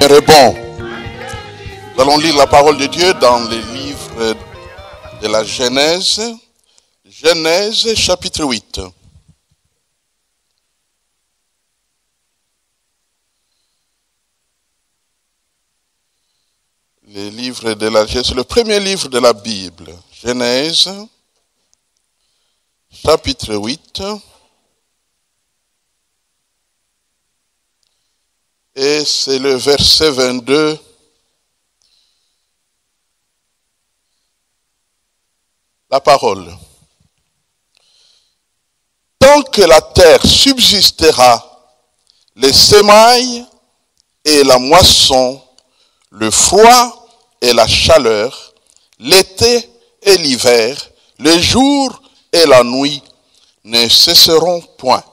Seigneur est bon. Nous allons lire la parole de Dieu dans les livres de la Genèse. Genèse chapitre 8. Les livres de la Genèse, le premier livre de la Bible. Genèse chapitre 8. Et c'est le verset 22. La parole. Tant que la terre subsistera, les semailles et la moisson, le froid et la chaleur, l'été et l'hiver, le jour et la nuit ne cesseront point.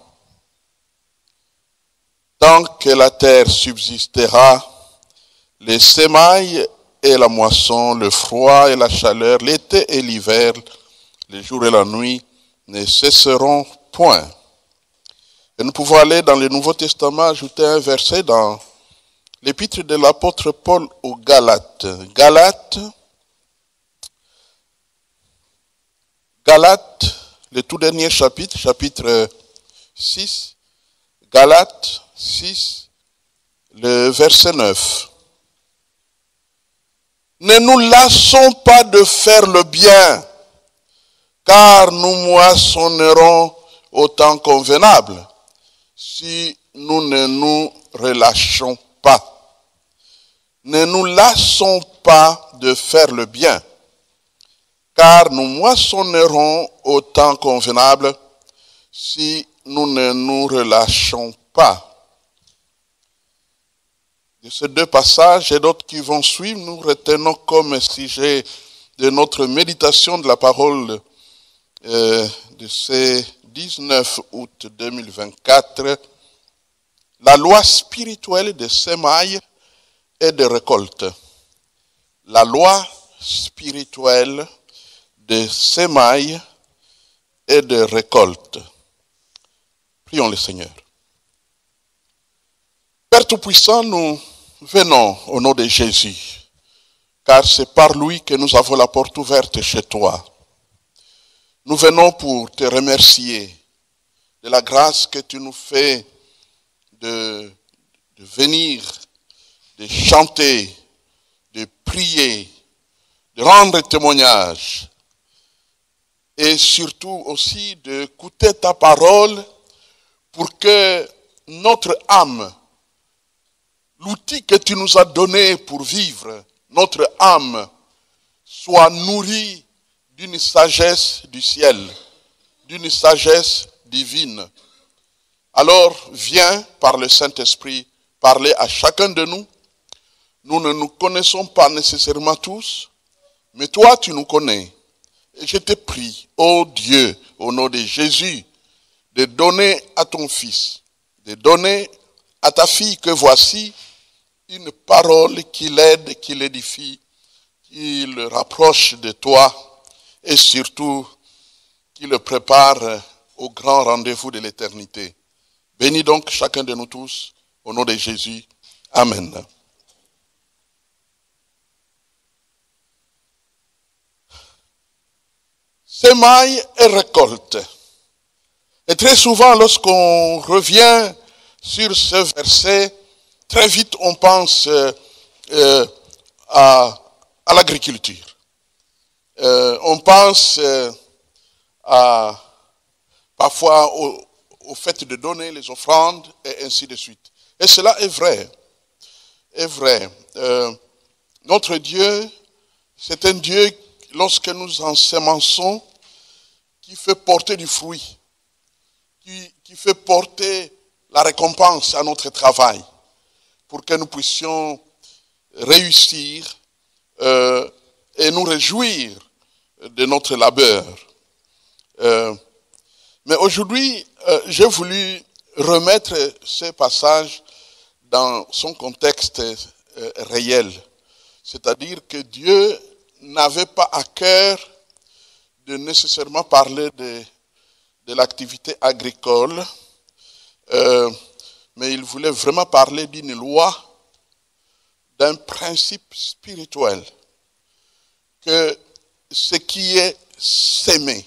Tant que la terre subsistera, les semailles et la moisson, le froid et la chaleur, l'été et l'hiver, le jour et la nuit ne cesseront point. Et nous pouvons aller dans le Nouveau Testament, ajouter un verset dans l'épître de l'apôtre Paul aux Galates. Galates, le tout dernier chapitre, chapitre 6. Galates 6, le verset 9. Ne nous lassons pas de faire le bien, car nous moissonnerons au temps convenable, si nous ne nous relâchons pas. Ne nous lassons pas de faire le bien, car nous moissonnerons au temps convenable, si nous ne nous relâchons pas. De ces deux passages et d'autres qui vont suivre, nous retenons comme sujet de notre méditation de la parole de ce 19 août 2024, la loi spirituelle des semailles et de récolte. La loi spirituelle des semailles et de récolte. Prions le Seigneur. Père Tout-Puissant, nous venons au nom de Jésus, car c'est par lui que nous avons la porte ouverte chez toi. Nous venons pour te remercier de la grâce que tu nous fais de venir, de chanter, de prier, de rendre témoignage et surtout aussi d'écouter ta parole pour que notre âme, l'outil que tu nous as donné pour vivre, notre âme, soit nourrie d'une sagesse du ciel, d'une sagesse divine. Alors viens par le Saint-Esprit parler à chacun de nous. Nous ne nous connaissons pas nécessairement tous, mais toi tu nous connais. Et je te prie, ô Dieu, au nom de Jésus, de donner à ton Fils, de donner à ta fille que voici une parole qui l'aide, qui l'édifie, qui le rapproche de toi et surtout qui le prépare au grand rendez-vous de l'éternité. Bénis donc chacun de nous tous, au nom de Jésus. Amen. Semaille et récolte. Et très souvent, lorsqu'on revient sur ce verset, très vite on pense à l'agriculture. On pense parfois au fait de donner les offrandes et ainsi de suite. Et cela est vrai. Est vrai. Notre Dieu, c'est un Dieu, lorsque nous ensemençons, qui fait porter du fruit, qui fait porter la récompense à notre travail, pour que nous puissions réussir et nous réjouir de notre labeur. Mais aujourd'hui, j'ai voulu remettre ce passage dans son contexte réel. C'est-à-dire que Dieu n'avait pas à cœur de nécessairement parler de l'activité agricole, mais il voulait vraiment parler d'une loi d'un principe spirituel que ce qui est sémé,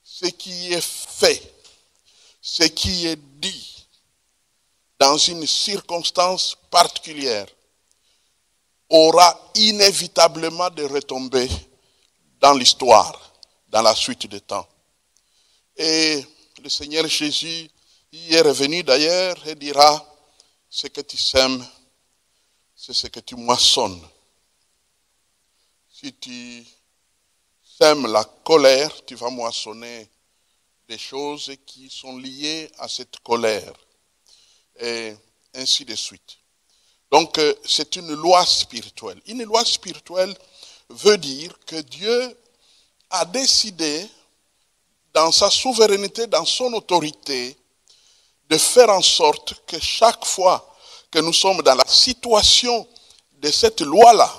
ce qui est fait, ce qui est dit dans une circonstance particulière aura inévitablement des retombées dans l'histoire, dans la suite des temps. Et le Seigneur Jésus y est revenu d'ailleurs et dira, ce que tu sèmes, c'est ce que tu moissonnes. Si tu sèmes la colère, tu vas moissonner des choses qui sont liées à cette colère. Et ainsi de suite. Donc, c'est une loi spirituelle. Une loi spirituelle veut dire que Dieu a décidé, dans sa souveraineté, dans son autorité, de faire en sorte que chaque fois que nous sommes dans la situation de cette loi-là,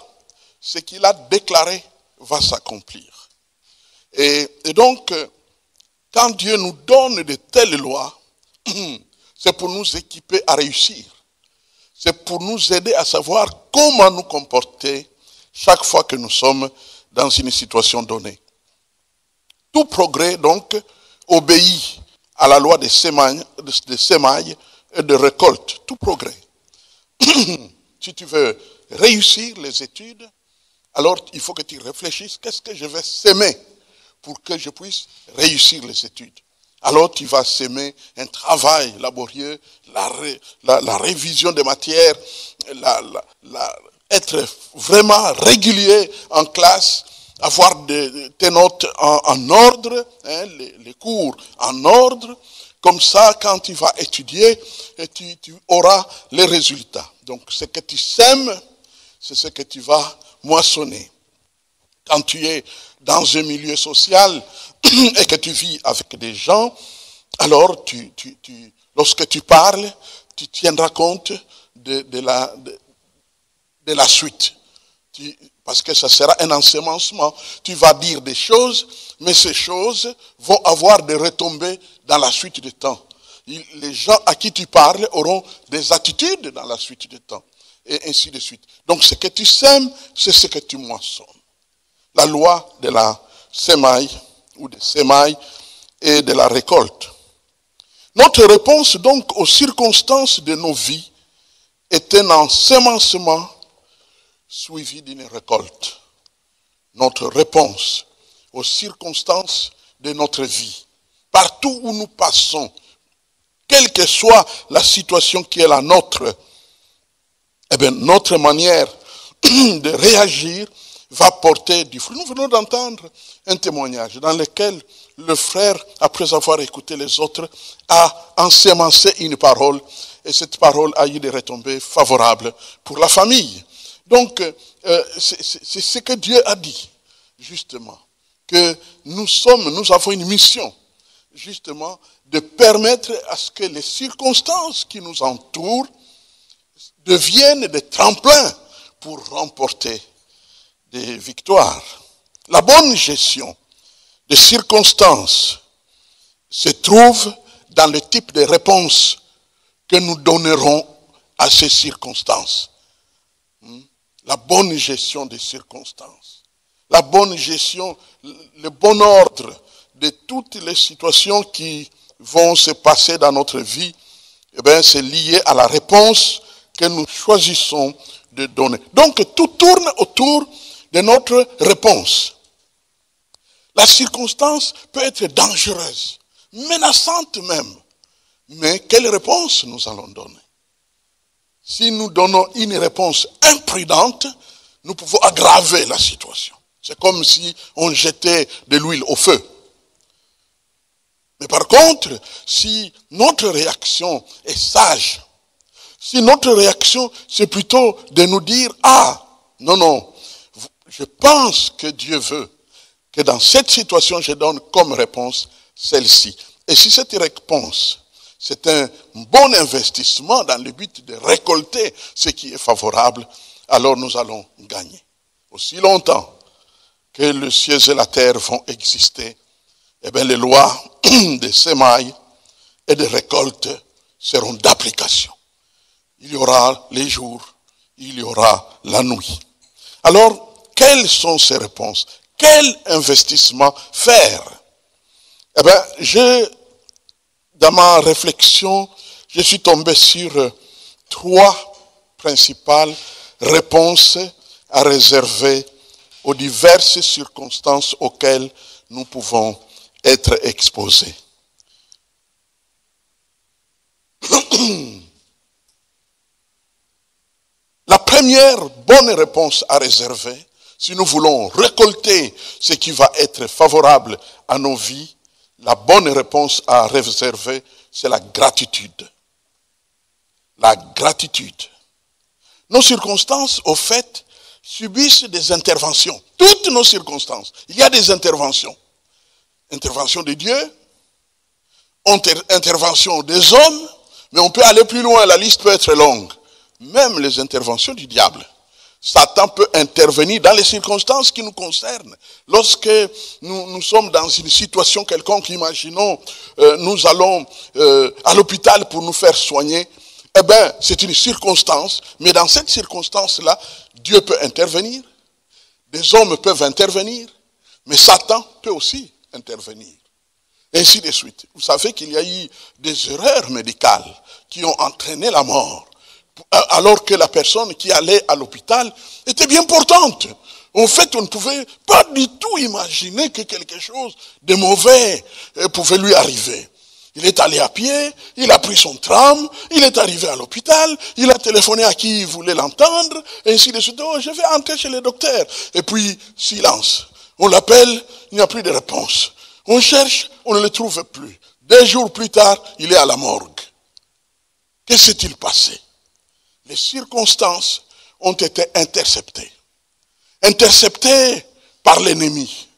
ce qu'il a déclaré va s'accomplir. Et donc, quand Dieu nous donne de telles lois, c'est pour nous équiper à réussir. C'est pour nous aider à savoir comment nous comporter chaque fois que nous sommes dans une situation donnée. Tout progrès, donc, obéit à la loi des semailles et de récolte. Tout progrès. Si tu veux réussir les études, alors il faut que tu réfléchisses, qu'est-ce que je vais s'aimer pour que je puisse réussir les études. Alors tu vas s'aimer un travail laborieux, la révision des matières, être vraiment régulier en classe, avoir tes notes en ordre, hein, les cours en ordre. Comme ça, quand tu vas étudier, tu auras les résultats. Donc ce que tu sèmes, c'est ce que tu vas moissonner. Quand tu es dans un milieu social et que tu vis avec des gens, alors lorsque tu parles, tu tiendras compte de la suite. Parce que ça sera un ensemencement. Tu vas dire des choses, mais ces choses vont avoir des retombées dans la suite du temps. Les gens à qui tu parles auront des attitudes dans la suite du temps. Et ainsi de suite. Donc ce que tu sèmes, c'est ce que tu moissonnes. La loi de la sémaille ou des sémailles et de la récolte. Notre réponse donc aux circonstances de nos vies est un ensemencement suivi d'une récolte. Notre réponse aux circonstances de notre vie, partout où nous passons, quelle que soit la situation qui est la nôtre, eh bien, notre manière de réagir va porter du fruit. Nous venons d'entendre un témoignage dans lequel le frère, après avoir écouté les autres, a ensemencé une parole et cette parole a eu des retombées favorables pour la famille. Donc, c'est ce que Dieu a dit, justement, que nous avons une mission, justement, de permettre à ce que les circonstances qui nous entourent deviennent des tremplins pour remporter des victoires. La bonne gestion des circonstances se trouve dans le type de réponse que nous donnerons à ces circonstances. La bonne gestion des circonstances. La bonne gestion, le bon ordre de toutes les situations qui vont se passer dans notre vie, eh bien, c'est lié à la réponse que nous choisissons de donner. Donc, tout tourne autour de notre réponse. La circonstance peut être dangereuse, menaçante même. Mais quelle réponse nous allons donner? Si nous donnons une réponse imprudente, nous pouvons aggraver la situation. C'est comme si on jetait de l'huile au feu. Mais par contre, si notre réaction est sage, si notre réaction c'est plutôt de nous dire, ah, non, je pense que Dieu veut que dans cette situation, je donne comme réponse celle-ci. Et si cette réponse, c'est un bon investissement dans le but de récolter ce qui est favorable, alors nous allons gagner. Aussi longtemps que les cieux et la terre vont exister, eh bien les lois des sémailles et de récolte seront d'application. Il y aura les jours, il y aura la nuit. Alors, quelles sont ces réponses? Quel investissement faire? Eh bien, dans ma réflexion, je suis tombé sur 3 principales réponses à réserver aux diverses circonstances auxquelles nous pouvons être exposés. La première bonne réponse à réserver, si nous voulons récolter ce qui va être favorable à nos vies, la bonne réponse à réserver, c'est la gratitude. La gratitude. Nos circonstances, au fait, subissent des interventions. Toutes nos circonstances. Il y a des interventions. Intervention de Dieu, intervention des hommes, mais on peut aller plus loin, la liste peut être longue. Même les interventions du diable. Satan peut intervenir dans les circonstances qui nous concernent. Lorsque nous sommes dans une situation quelconque, imaginons, nous allons à l'hôpital pour nous faire soigner, eh bien, c'est une circonstance, mais dans cette circonstance-là, Dieu peut intervenir, des hommes peuvent intervenir, mais Satan peut aussi intervenir. Et ainsi de suite. Vous savez qu'il y a eu des erreurs médicales qui ont entraîné la mort, alors que la personne qui allait à l'hôpital était bien portante. En fait, on ne pouvait pas du tout imaginer que quelque chose de mauvais pouvait lui arriver. Il est allé à pied, il a pris son tram, il est arrivé à l'hôpital, il a téléphoné à qui il voulait l'entendre, et ainsi de suite. Oh, je vais entrer chez le docteur. Et puis, silence. On l'appelle, il n'y a plus de réponse. On cherche, on ne le trouve plus. 2 jours plus tard, il est à la morgue. Que s'est-il passé? Les circonstances ont été interceptées. Interceptées par l'ennemi.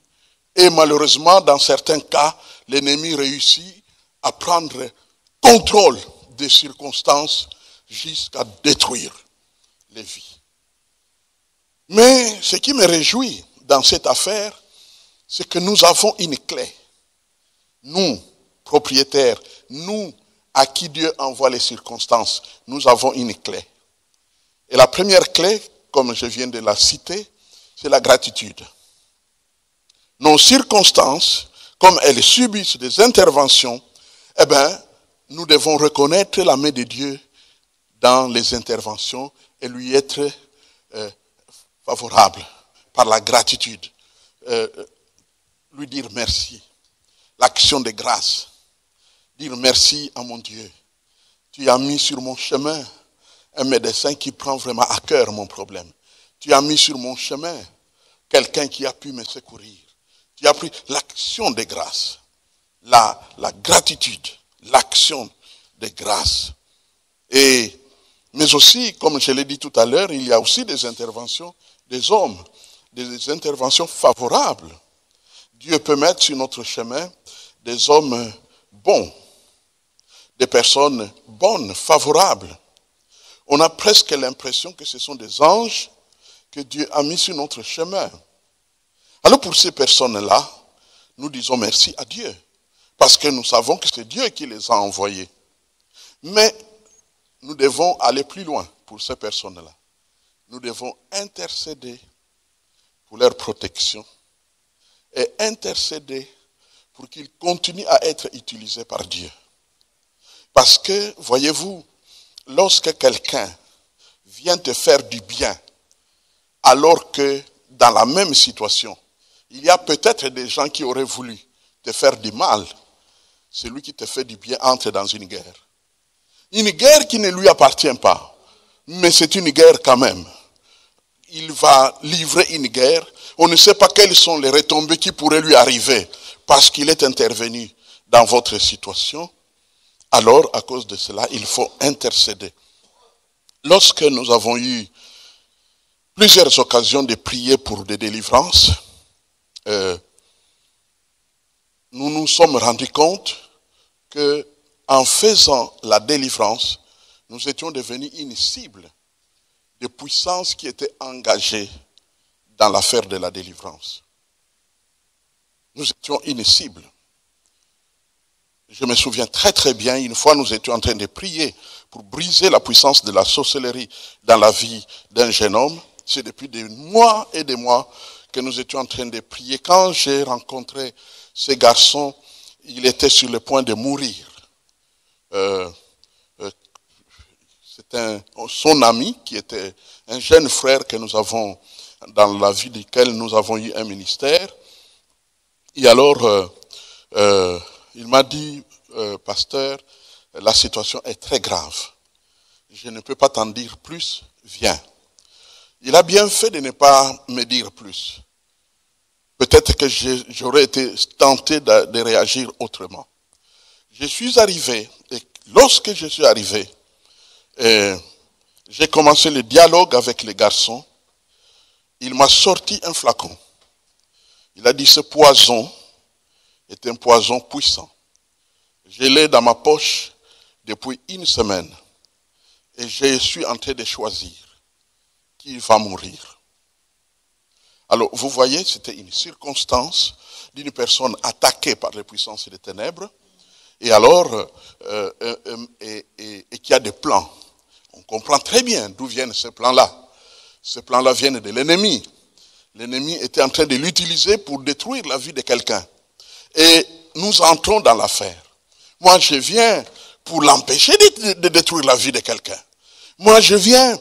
Et malheureusement, dans certains cas, l'ennemi réussit à prendre contrôle des circonstances jusqu'à détruire les vies. Mais ce qui me réjouit dans cette affaire, c'est que nous avons une clé. Nous, propriétaires, nous à qui Dieu envoie les circonstances, nous avons une clé. Et la première clé, comme je viens de la citer, c'est la gratitude. Nos circonstances, comme elles subissent des interventions, eh bien, nous devons reconnaître la main de Dieu dans les interventions et lui être favorable par la gratitude. Lui dire merci. L'action de grâce. Dire merci à mon Dieu. Tu as mis sur mon chemin un médecin qui prend vraiment à cœur mon problème. Tu as mis sur mon chemin quelqu'un qui a pu me secourir. Tu as pris l'action de grâce. La gratitude, l'action de grâce. Mais aussi, comme je l'ai dit tout à l'heure, il y a aussi des interventions des hommes, des interventions favorables. Dieu peut mettre sur notre chemin des hommes bons, des personnes bonnes, favorables. On a presque l'impression que ce sont des anges que Dieu a mis sur notre chemin. Alors pour ces personnes-là, nous disons merci à Dieu. Parce que nous savons que c'est Dieu qui les a envoyés. Mais nous devons aller plus loin pour ces personnes-là. Nous devons intercéder pour leur protection et intercéder pour qu'ils continuent à être utilisés par Dieu. Parce que, voyez-vous, lorsque quelqu'un vient te faire du bien, alors que dans la même situation, il y a peut-être des gens qui auraient voulu te faire du mal, celui qui te fait du bien entre dans une guerre. Une guerre qui ne lui appartient pas, mais c'est une guerre quand même. Il va livrer une guerre, on ne sait pas quelles sont les retombées qui pourraient lui arriver, parce qu'il est intervenu dans votre situation. Alors, à cause de cela, il faut intercéder. Lorsque nous avons eu plusieurs occasions de prier pour des délivrances, nous nous sommes rendus compte que en faisant la délivrance, nous étions devenus une cible de puissances qui étaient engagées dans l'affaire de la délivrance. Nous étions une cible. Je me souviens très très bien, une fois nous étions en train de prier pour briser la puissance de la sorcellerie dans la vie d'un jeune homme. C'est depuis des mois et des mois que nous étions en train de prier. Quand j'ai rencontré ce garçon, il était sur le point de mourir. C'est son ami qui était un jeune frère que nous avons, dans la vie duquel nous avons eu un ministère. Et alors, il m'a dit, pasteur, la situation est très grave. Je ne peux pas t'en dire plus, viens. Il a bien fait de ne pas me dire plus. Peut-être que j'aurais été tenté de réagir autrement. Je suis arrivé, et lorsque je suis arrivé, j'ai commencé le dialogue avec les garçons. Il m'a sorti un flacon. Il a dit, ce poison est un poison puissant. Je l'ai dans ma poche depuis une semaine. Et je suis en train de choisir qui va mourir. Alors, vous voyez, c'était une circonstance d'une personne attaquée par les puissances des ténèbres. Et alors, et qui a des plans. On comprend très bien d'où viennent ces plans-là. Ces plans-là viennent de l'ennemi. L'ennemi était en train de l'utiliser pour détruire la vie de quelqu'un. Et nous entrons dans l'affaire. Moi, je viens pour l'empêcher de détruire la vie de quelqu'un. Moi, je viens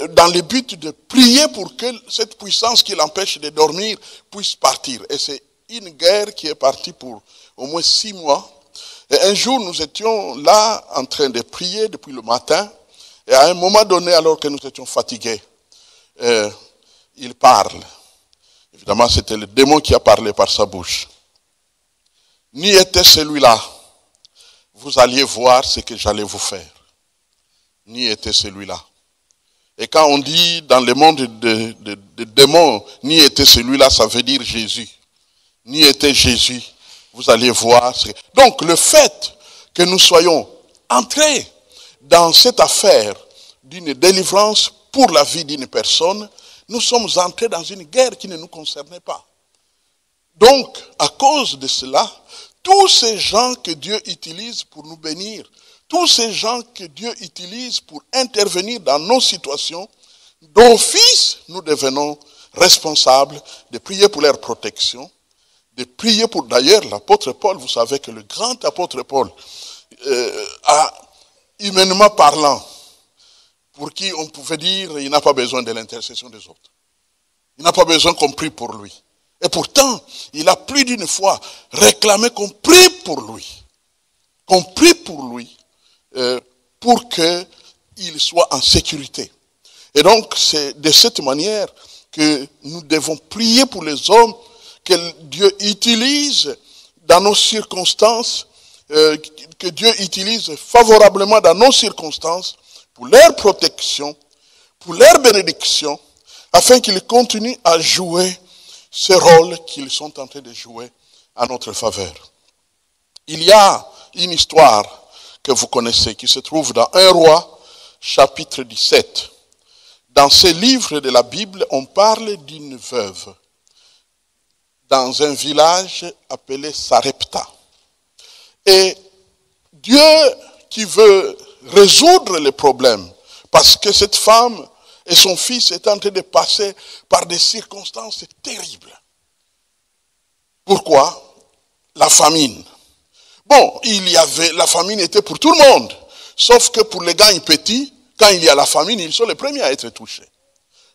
dans le but de prier pour que cette puissance qui l'empêche de dormir puisse partir. Et c'est une guerre qui est partie pour au moins 6 mois. Et un jour, nous étions là en train de prier depuis le matin. Et à un moment donné, alors que nous étions fatigués, il parle. Évidemment, c'était le démon qui a parlé par sa bouche. Ni était celui-là. Vous alliez voir ce que j'allais vous faire. Ni était celui-là. Et quand on dit dans le monde de démons, ni était celui-là, ça veut dire Jésus. Ni était Jésus. Vous allez voir. Donc le fait que nous soyons entrés dans cette affaire d'une délivrance pour la vie d'une personne, nous sommes entrés dans une guerre qui ne nous concernait pas. Donc, à cause de cela, tous ces gens que Dieu utilise pour nous bénir, tous ces gens que Dieu utilise pour intervenir dans nos situations, d'office, nous devenons responsables de prier pour leur protection, de prier pour, d'ailleurs, l'apôtre Paul, vous savez que le grand apôtre Paul, humainement parlant, pour qui on pouvait dire il n'a pas besoin de l'intercession des autres. Il n'a pas besoin qu'on prie pour lui. Et pourtant, il a plus d'une fois réclamé qu'on prie pour lui. Qu'on prie pour lui pour qu'il soit en sécurité. Et donc, c'est de cette manière que nous devons prier pour les hommes que Dieu utilise dans nos circonstances, que Dieu utilise favorablement dans nos circonstances pour leur protection, pour leur bénédiction, afin qu'ils continuent à jouer ce rôle qu'ils sont en train de jouer à notre faveur. Il y a une histoire que vous connaissez qui se trouve dans 1 Roi, chapitre 17. Dans ce livre de la Bible, on parle d'une veuve dans un village appelé Sarepta. Et Dieu qui veut résoudre les problèmes, parce que cette femme et son fils étaient en train de passer par des circonstances terribles. Pourquoi? La famine. Bon, la famine était pour tout le monde, sauf que pour les gars petits, quand il y a la famine, ils sont les premiers à être touchés.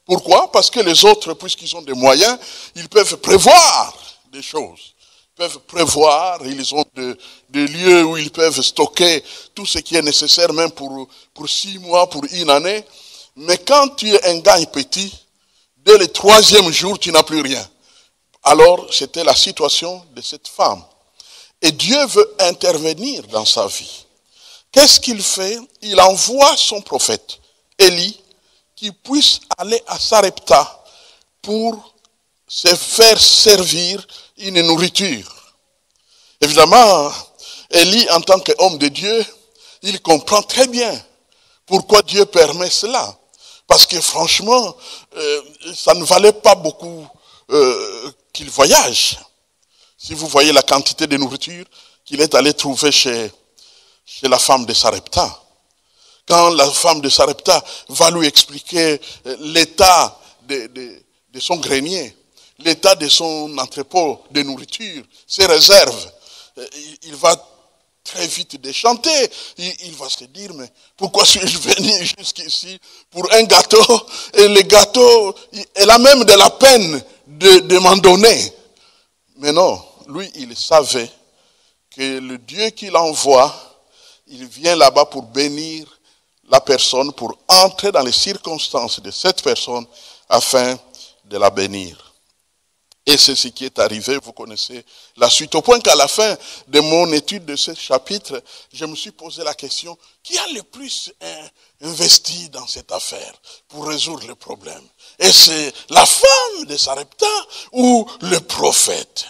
Pourquoi? Parce que les autres, puisqu'ils ont des moyens, ils peuvent prévoir des choses. Ils peuvent prévoir, ils ont des lieux où ils peuvent stocker tout ce qui est nécessaire, même pour 6 mois, pour une année. Mais quand tu es un gars petit, dès le 3e jour, tu n'as plus rien. Alors, c'était la situation de cette femme. Et Dieu veut intervenir dans sa vie. Qu'est-ce qu'il fait? Il envoie son prophète, Élie, qui puisse aller à Sarepta pour se faire servir une nourriture. Évidemment, Élie, en tant qu'homme de Dieu, il comprend très bien pourquoi Dieu permet cela. Parce que franchement, ça ne valait pas beaucoup qu'il voyage. Si vous voyez la quantité de nourriture, qu'il est allé trouver chez la femme de Sarepta. Quand la femme de Sarepta va lui expliquer l'état de son grenier, l'état de son entrepôt de nourriture, ses réserves, il va très vite déchanter. Il va se dire, mais pourquoi suis-je venu jusqu'ici pour un gâteau? Et le gâteau, elle a même de la peine de m'en donner. Mais non, lui, il savait que le Dieu qu'il envoie, il vient là-bas pour bénir la personne, pour entrer dans les circonstances de cette personne afin de la bénir. Et c'est ce qui est arrivé, vous connaissez la suite. Au point qu'à la fin de mon étude de ce chapitre, je me suis posé la question, qui a le plus investi dans cette affaire pour résoudre le problème? Et c'est la femme de Sarepta ou le prophète?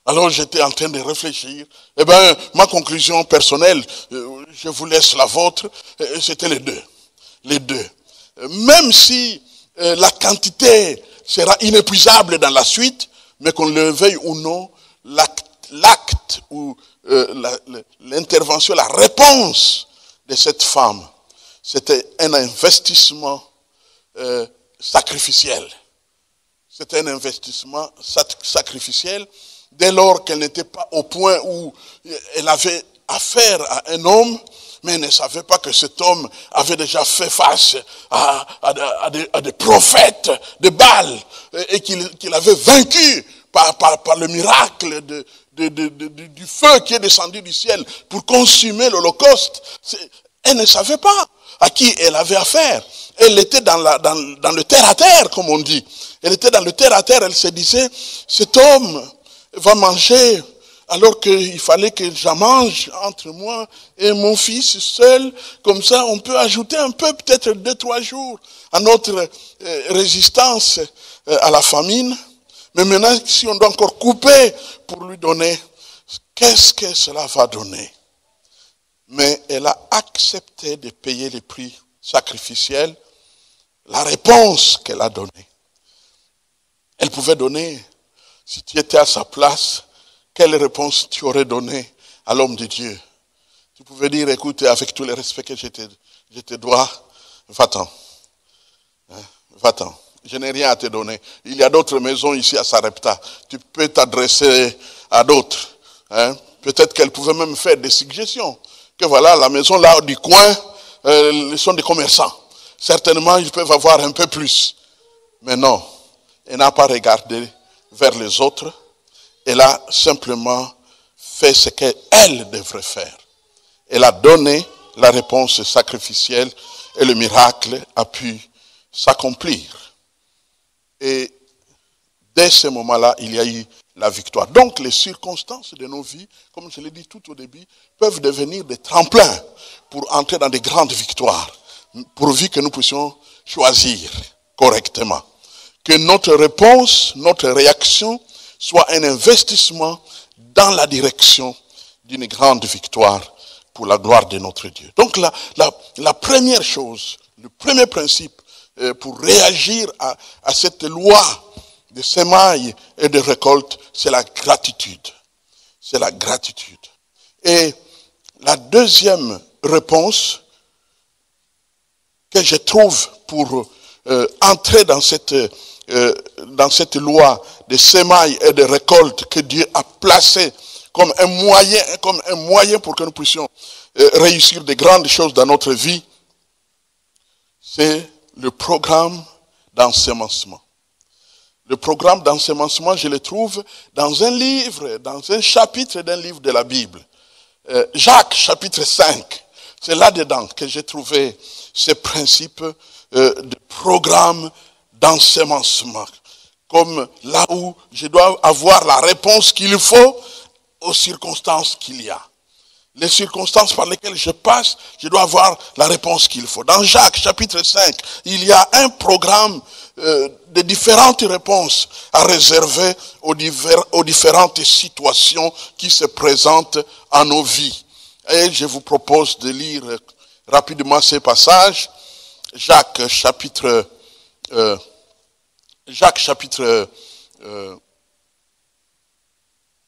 Alors j'étais en train de réfléchir. Eh bien, ma conclusion personnelle, je vous laisse la vôtre, c'était les deux. Les deux. Même si la quantité sera inépuisable dans la suite, mais qu'on le veuille ou non, l'acte ou l'intervention, la réponse de cette femme, c'était un investissement sacrificiel. C'était un investissement sacrificiel dès lors qu'elle n'était pas au point où elle avait affaire à un homme, mais elle ne savait pas que cet homme avait déjà fait face à des prophètes de Baal et qu'il avait vaincu par le miracle du feu qui est descendu du ciel pour consumer l'Holocauste. Elle ne savait pas à qui elle avait affaire. Elle était dans le terre-à-terre, comme on dit. Elle était dans le terre-à-terre, elle se disait, cet homme va manger alors qu'il fallait que j'en mange entre moi et mon fils seul. Comme ça, on peut ajouter un peu, peut-être 2-3 jours à notre résistance à la famine. Mais maintenant, si on doit encore couper pour lui donner, qu'est-ce que cela va donner? Mais elle a accepté de payer les prix sacrificiels, la réponse qu'elle a donnée. Elle pouvait donner, si tu étais à sa place, quelle réponse tu aurais donnée à l'homme de Dieu? Tu pouvais dire, écoute, avec tout le respect que je te dois, va-t'en. Va-t'en. Je n'ai rien à te donner. Il y a d'autres maisons ici à Sarepta. Tu peux t'adresser à d'autres. Peut-être qu'elle pouvait même faire des suggestions. Que voilà, la maison là du coin, ils sont des commerçants. Certainement, ils peuvent avoir un peu plus. Mais non, elle n'a pas regardé vers les autres. Elle a simplement fait ce qu'elle devrait faire. Elle a donné la réponse sacrificielle et le miracle a pu s'accomplir. Et dès ce moment-là, il y a eu la victoire. Donc les circonstances de nos vies, comme je l'ai dit tout au début, peuvent devenir des tremplins pour entrer dans des grandes victoires, pourvu que nous puissions choisir correctement. Que notre réponse, notre réaction soit un investissement dans la direction d'une grande victoire pour la gloire de notre Dieu. Donc la première chose, le premier principe pour réagir à cette loi de semailles et de récolte, c'est la gratitude. C'est la gratitude. Et la deuxième réponse que je trouve pour entrer dans cette loi de semailles et de récolte que Dieu a placée comme un moyen pour que nous puissions réussir de grandes choses dans notre vie, c'est le programme d'ensemencement. Le programme d'ensemencement, je le trouve dans un livre, dans un chapitre d'un livre de la Bible. Jacques, chapitre 5. C'est là-dedans que j'ai trouvé ce principe de programme d'ensemencement. Comme là où je dois avoir la réponse qu'il faut aux circonstances qu'il y a. Les circonstances par lesquelles je passe, je dois avoir la réponse qu'il faut. Dans Jacques, chapitre 5, il y a un programme de différentes réponses à réserver aux différentes situations qui se présentent à nos vies. Et je vous propose de lire rapidement ces passages. Jacques, chapitre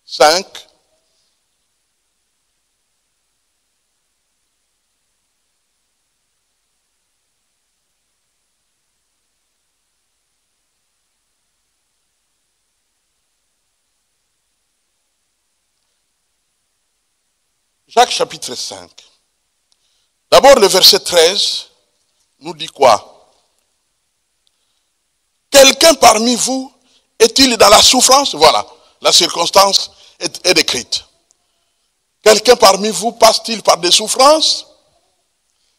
5, Jacques chapitre 5. D'abord le verset 13 nous dit quoi? Quelqu'un parmi vous est-il dans la souffrance? Voilà, la circonstance est décrite. Quelqu'un parmi vous passe-t-il par des souffrances?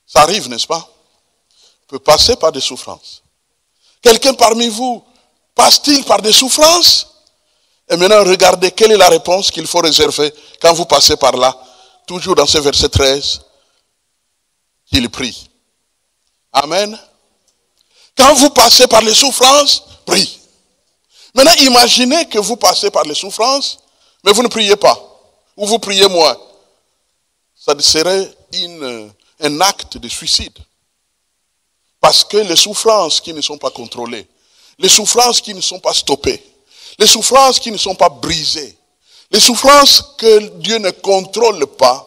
Ça arrive, n'est-ce pas? On peut passer par des souffrances. Quelqu'un parmi vous passe-t-il par des souffrances? Et maintenant, regardez quelle est la réponse qu'il faut réserver quand vous passez par là. Toujours dans ce verset 13, qu'il prie. Amen. Quand vous passez par les souffrances, prie. Maintenant, imaginez que vous passez par les souffrances, mais vous ne priez pas. Ou vous priez moins. Ça serait un acte de suicide. Parce que les souffrances qui ne sont pas contrôlées, les souffrances qui ne sont pas stoppées, les souffrances qui ne sont pas brisées, les souffrances que Dieu ne contrôle pas,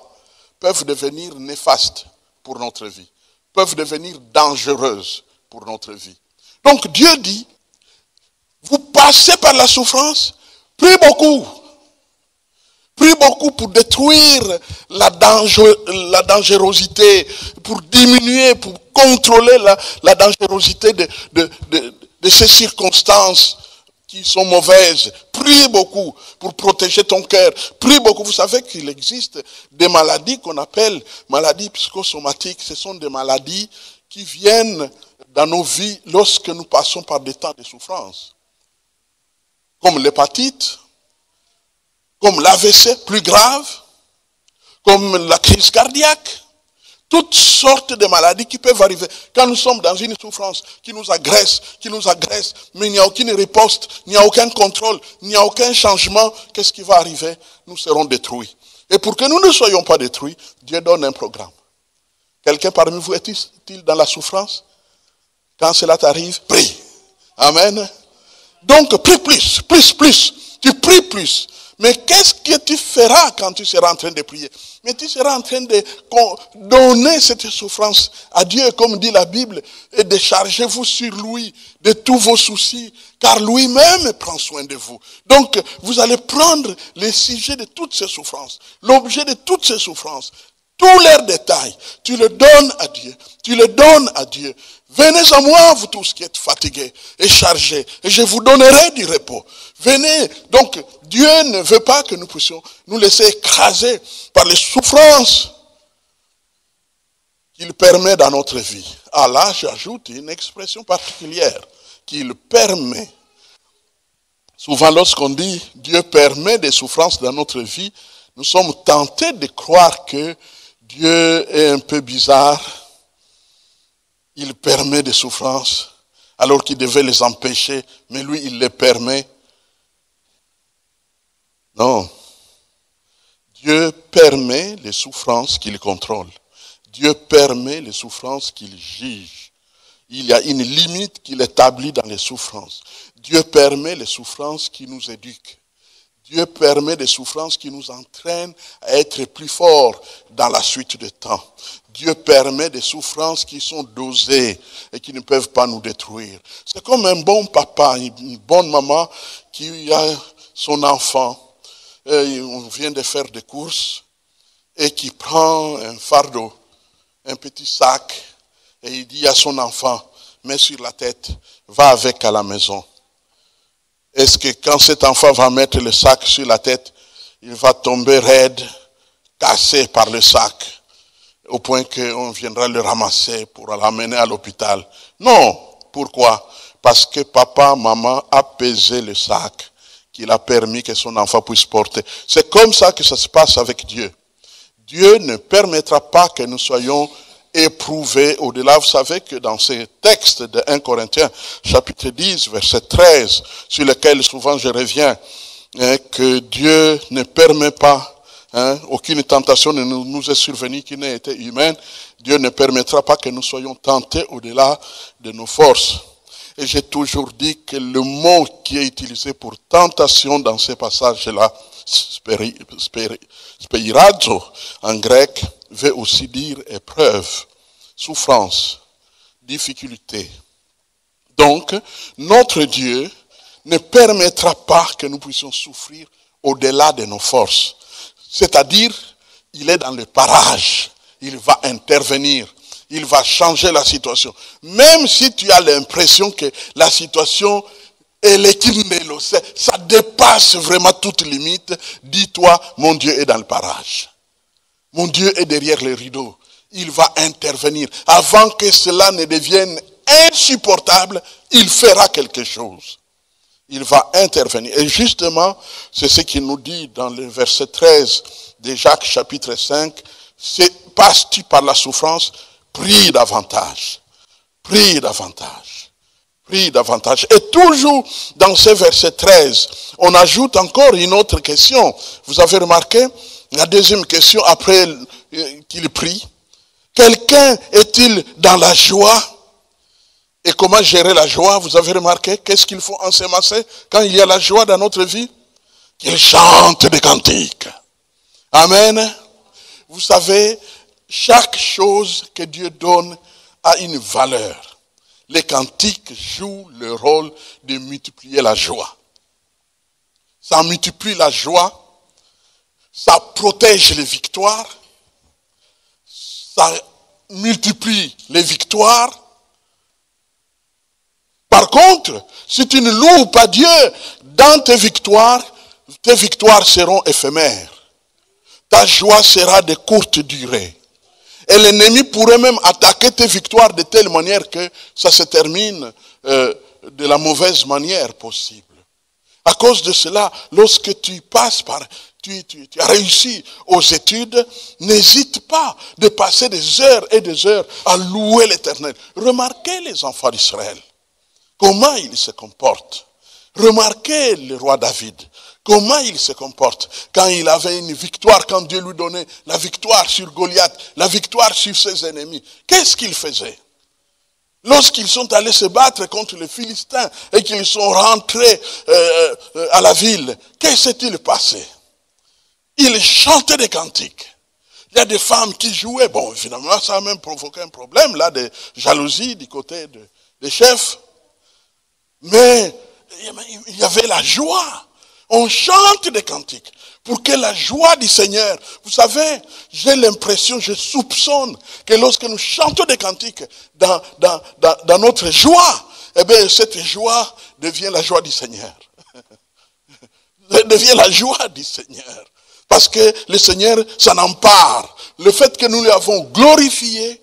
peuvent devenir néfastes pour notre vie, peuvent devenir dangereuses pour notre vie. Donc Dieu dit, vous passez par la souffrance, priez beaucoup. Priez beaucoup pour détruire la dangerosité, pour diminuer, pour contrôler la dangerosité de ces circonstances qui sont mauvaises. Prie beaucoup pour protéger ton cœur. Prie beaucoup. Vous savez qu'il existe des maladies qu'on appelle maladies psychosomatiques. Ce sont des maladies qui viennent dans nos vies lorsque nous passons par des temps de souffrance. Comme l'hépatite, comme l'AVC plus grave, comme la crise cardiaque. Toutes sortes de maladies qui peuvent arriver quand nous sommes dans une souffrance qui nous agresse, mais il n'y a aucune riposte, il n'y a aucun contrôle, il n'y a aucun changement. Qu'est-ce qui va arriver? Nous serons détruits. Et pour que nous ne soyons pas détruits, Dieu donne un programme. Quelqu'un parmi vous est-il dans la souffrance? Quand cela t'arrive, prie. Amen. Donc, prie plus. Tu pries plus. Mais qu'est-ce que tu feras quand tu seras en train de prier? Mais tu seras en train de donner cette souffrance à Dieu, comme dit la Bible, et de chargez-vous sur lui de tous vos soucis, car lui-même prend soin de vous. Donc, vous allez prendre les sujets de toutes ces souffrances, l'objet de toutes ces souffrances, tous leurs détails, tu le donnes à Dieu, Venez à moi, vous tous qui êtes fatigués et chargés, et je vous donnerai du repos. Venez. Donc, Dieu ne veut pas que nous puissions nous laisser écraser par les souffrances qu'il permet dans notre vie. Ah là, j'ajoute une expression particulière, qu'il permet. Souvent, lorsqu'on dit Dieu permet des souffrances dans notre vie, nous sommes tentés de croire que Dieu est un peu bizarre. Il permet des souffrances alors qu'il devait les empêcher, mais lui, il les permet. Non. Dieu permet les souffrances qu'il contrôle. Dieu permet les souffrances qu'il juge. Il y a une limite qu'il établit dans les souffrances. Dieu permet les souffrances qui nous éduquent. Dieu permet des souffrances qui nous entraînent à être plus forts dans la suite du temps. Dieu permet des souffrances qui sont dosées et qui ne peuvent pas nous détruire. C'est comme un bon papa, une bonne maman qui a son enfant. On vient de faire des courses et qui prend un fardeau, un petit sac, et il dit à son enfant, mets sur la tête, va avec à la maison. Est-ce que quand cet enfant va mettre le sac sur la tête, il va tomber raide, cassé par le sac, au point qu'on viendra le ramasser pour l'amener à l'hôpital? Non. Pourquoi? Parce que papa, maman a pesé le sac qu'il a permis que son enfant puisse porter. C'est comme ça que ça se passe avec Dieu. Dieu ne permettra pas que nous soyons éprouvés au-delà. Vous savez que dans ces textes de 1 Corinthiens, chapitre 10, verset 13, sur lequel souvent je reviens, que Dieu ne permet pas, aucune tentation ne nous est survenue qui n'ait été humaine. Dieu ne permettra pas que nous soyons tentés au-delà de nos forces. Et j'ai toujours dit que le mot qui est utilisé pour tentation dans ces passages-là, speirazo en grec, veut aussi dire épreuve, souffrance, difficulté. Donc, notre Dieu ne permettra pas que nous puissions souffrir au-delà de nos forces. C'est-à-dire il est dans le parage. Il va intervenir. Il va changer la situation. Même si tu as l'impression que la situation ça dépasse vraiment toute limite, dis-toi, mon Dieu est dans le parage. Mon Dieu est derrière les rideaux. Il va intervenir. Avant que cela ne devienne insupportable, il fera quelque chose. Il va intervenir. Et justement, c'est ce qu'il nous dit dans le verset 13 de Jacques chapitre 5. Passes-tu par la souffrance? Prie davantage. Prie davantage. Prie davantage. Et toujours dans ce verset 13, on ajoute encore une autre question. Vous avez remarqué? La deuxième question après qu'il prie. Quelqu'un est-il dans la joie? Et comment gérer la joie? Vous avez remarqué? Qu'est-ce qu'il faut ensemencer quand il y a la joie dans notre vie? Qu'il chante des cantiques. Amen. Vous savez, chaque chose que Dieu donne a une valeur. Les cantiques jouent le rôle de multiplier la joie. Ça multiplie la joie, ça protège les victoires, ça multiplie les victoires. Par contre, si tu ne loues pas Dieu dans tes victoires seront éphémères. Ta joie sera de courte durée. Et l'ennemi pourrait même attaquer tes victoires de telle manière que ça se termine de la mauvaise manière possible. À cause de cela, lorsque tu passes tu as réussi aux études, n'hésite pas de passer des heures et des heures à louer l'Éternel. Remarquez les enfants d'Israël, comment ils se comportent. Remarquez le roi David, comment il se comporte quand il avait une victoire, quand Dieu lui donnait la victoire sur Goliath, la victoire sur ses ennemis. Qu'est-ce qu'il faisait? Lorsqu'ils sont allés se battre contre les Philistins et qu'ils sont rentrés à la ville, qu'est-ce s'est-il passé? Ils chantaient des cantiques. Il y a des femmes qui jouaient. Bon, finalement, ça a même provoqué un problème là de jalousie du côté des chefs. Mais il y avait la joie. On chante des cantiques pour que la joie du Seigneur, vous savez, j'ai l'impression, je soupçonne que lorsque nous chantons des cantiques dans notre joie, eh bien cette joie devient la joie du Seigneur. Devient la joie du Seigneur. Parce que le Seigneur s'en empare. Le fait que nous l'avons glorifié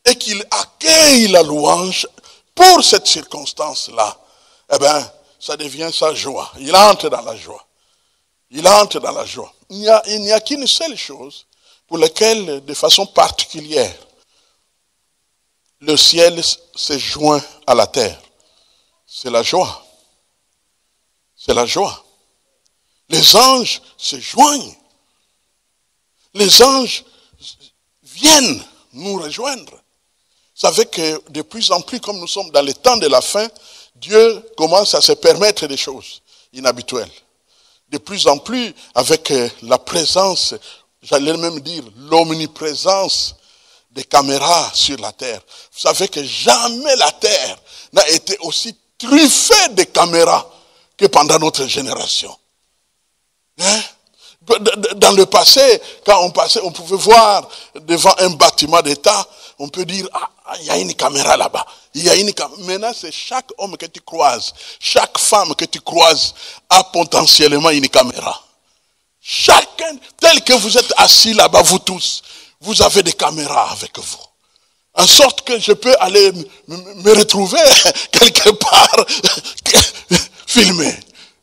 et qu'il accueille la louange pour cette circonstance-là, eh bien, ça devient sa joie. Il entre dans la joie. Il entre dans la joie. Il n'y a qu'une seule chose pour laquelle, de façon particulière, le ciel se joint à la terre. C'est la joie. C'est la joie. Les anges se joignent. Les anges viennent nous rejoindre. Vous savez que de plus en plus, comme nous sommes dans le temps de la fin, Dieu commence à se permettre des choses inhabituelles. De plus en plus, avec la présence, j'allais même dire l'omniprésence des caméras sur la terre. Vous savez que jamais la terre n'a été aussi truffée de caméras que pendant notre génération. Hein? Dans le passé, quand on passait, on pouvait voir devant un bâtiment d'État, on peut dire, il y a une caméra là-bas. Maintenant, c'est chaque homme que tu croises, chaque femme que tu croises a potentiellement une caméra. Chacun, tel que vous êtes assis là-bas, vous tous, vous avez des caméras avec vous. En sorte que je peux aller me retrouver quelque part filmé.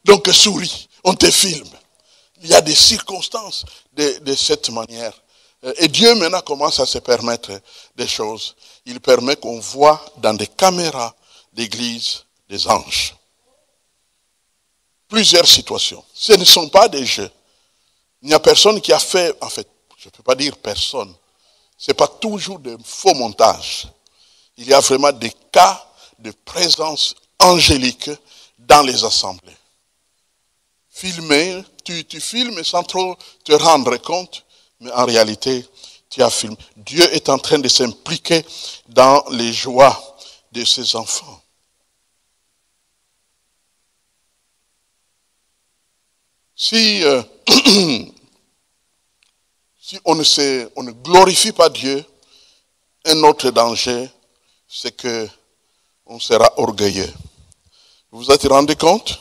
Donc souris, on te filme. Il y a des circonstances de cette manière. Et Dieu maintenant commence à se permettre des choses. Il permet qu'on voit dans des caméras d'église des anges. Plusieurs situations. Ce ne sont pas des jeux. Il n'y a personne qui a fait, en fait, je ne peux pas dire personne. Ce n'est pas toujours de faux montages. Il y a vraiment des cas de présence angélique dans les assemblées. Filmer, tu filmes sans trop te rendre compte, mais en réalité, tu as filmé. Dieu est en train de s'impliquer dans les joies de ses enfants. Si si on ne glorifie pas Dieu, un autre danger, c'est que on sera orgueilleux. Vous vous êtes rendu compte?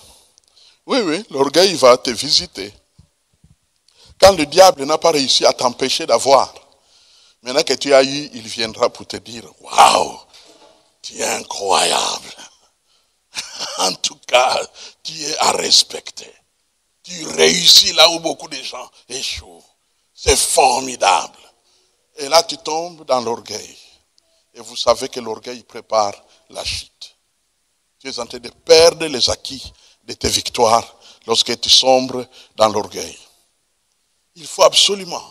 Oui, l'orgueil va te visiter. Quand le diable n'a pas réussi à t'empêcher d'avoir, maintenant que tu as eu, il viendra pour te dire, waouh, tu es incroyable. En tout cas, tu es à respecter. Tu réussis là où beaucoup de gens échouent. C'est formidable. Et là, tu tombes dans l'orgueil. Et vous savez que l'orgueil prépare la chute. Tu es en train de perdre les acquis de tes victoires lorsque tu sombres dans l'orgueil. Il faut absolument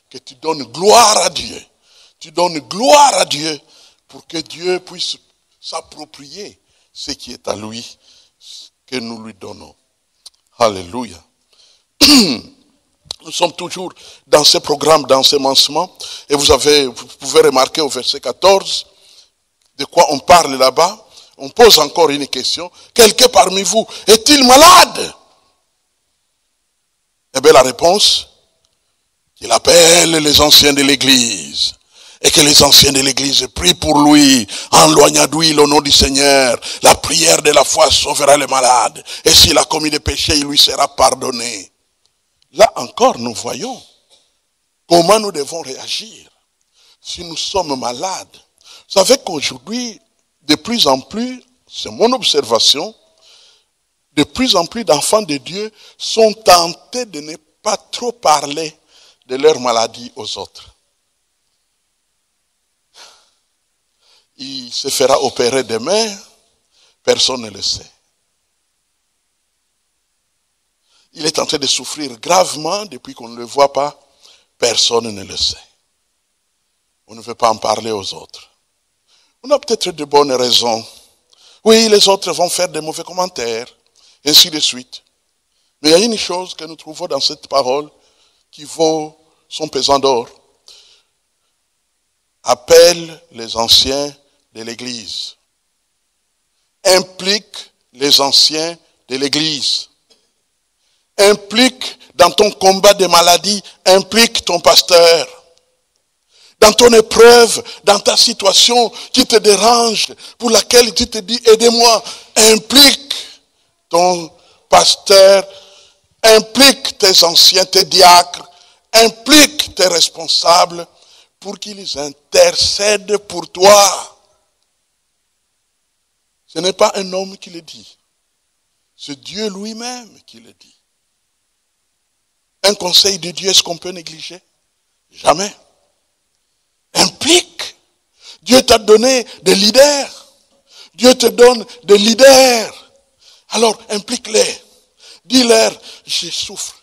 que tu donnes gloire à Dieu. Tu donnes gloire à Dieu pour que Dieu puisse s'approprier ce qui est à lui, que nous lui donnons. Alléluia. Nous sommes toujours dans ce programme d'ensemencement et vous pouvez remarquer au verset 14 de quoi on parle là-bas. On pose encore une question. Quelqu'un parmi vous est-il malade? Eh bien la réponse, qu'il appelle les anciens de l'église et que les anciens de l'église prient pour lui en loignant d'huile au nom du Seigneur. La prière de la foi sauvera le malade et s'il a commis des péchés, il lui sera pardonné. Là encore, nous voyons comment nous devons réagir si nous sommes malades. Vous savez qu'aujourd'hui, de plus en plus, c'est mon observation, de plus en plus d'enfants de Dieu sont tentés de ne pas trop parler de leur maladie aux autres. Il se fera opérer demain, personne ne le sait. Il est en train de souffrir gravement depuis qu'on ne le voit pas, personne ne le sait. On ne veut pas en parler aux autres. On a peut-être de bonnes raisons. Oui, les autres vont faire des mauvais commentaires, ainsi de suite. Mais il y a une chose que nous trouvons dans cette parole qui vaut son pesant d'or. Appelle les anciens de l'église. Implique les anciens de l'église. Implique dans ton combat de maladie, implique ton pasteur. Dans ton épreuve, dans ta situation qui te dérange, pour laquelle tu te dis aidez-moi, implique ton pasteur, implique tes anciens, tes diacres, implique tes responsables pour qu'ils intercèdent pour toi. Ce n'est pas un homme qui le dit, c'est Dieu lui-même qui le dit. Un conseil de Dieu, est-ce qu'on peut négliger? Jamais. Implique. Dieu t'a donné des leaders. Dieu te donne des leaders. Alors implique-les. Dis-leur, je souffre.